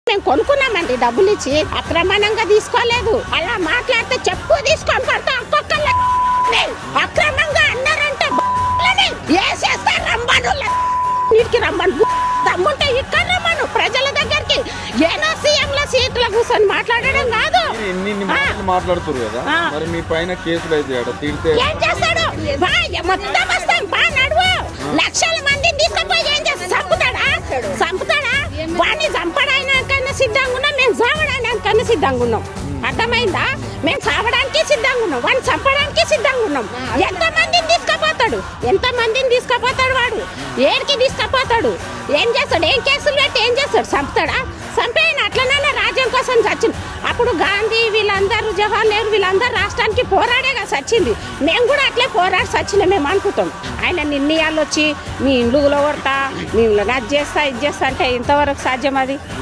మేము కొనుక్కున్నామండి, డబ్బులు ఇచ్చి అక్రమంగా తీసుకోలేదు. అలా మాట్లాడితే చెప్పు తీసుకొని పడతా ఒక్కొక్కళ్ళ అక్రమంగా అన్నారంటే వేసేస్తారు. రమ్మను నీటికి రమ్మను, దమ్ముంటే ఇక్కడ రమ్మను ప్రజల దగ్గరికి. ఏదో సీఎంల సీట్ల కూర్చొని మాట్లాడడం కాదు. మాట్లాడుతున్నారు కదా, మరి మీ పైన కేసులు అయితే ఏం చేస్తాడు? మొత్తం వస్తాం బా నడువు. లక్షల మందిని తీసుకుపోయి ఏం చేస్తాడు? చంపుతాడా? వాడిని చంపడానికన్నా సిద్ధంగా ఉన్నాం, మేము చావడానికన్నా సిద్ధంగా ఉన్నాం. అర్థమైందా? మేము చావడానికి సిద్ధంగా ఉన్నాం, వాడిని చంపడానికి సిద్ధంగా ఉన్నాం. ఎంతమందిని తీసుకుపోతాడు వాడు? ఏడికి తీసుకుపోతాడు? ఏం చేస్తాడు? ఏం కేసులు పెట్టి ఏం చేస్తాడు? చంపుతాడా? చంపేయను. అట్లనైనా రాజ్యం కోసం చచ్చింది. అప్పుడు గాంధీ వీళ్ళందరూ, జవహర్ నెహ్రూ వీళ్ళందరూ రాష్ట్రానికి పోరాడేగా చచ్చింది. మేము కూడా అట్లే పోరాడి చచ్చిన మేము అనుకుంటాం. ఆయన నిర్ణయాలు వచ్చి మీ ఇండ్లులో కొడతా, మీ అది చేస్తా ఇది చేస్తా అంటే ఇంతవరకు సాధ్యం అది?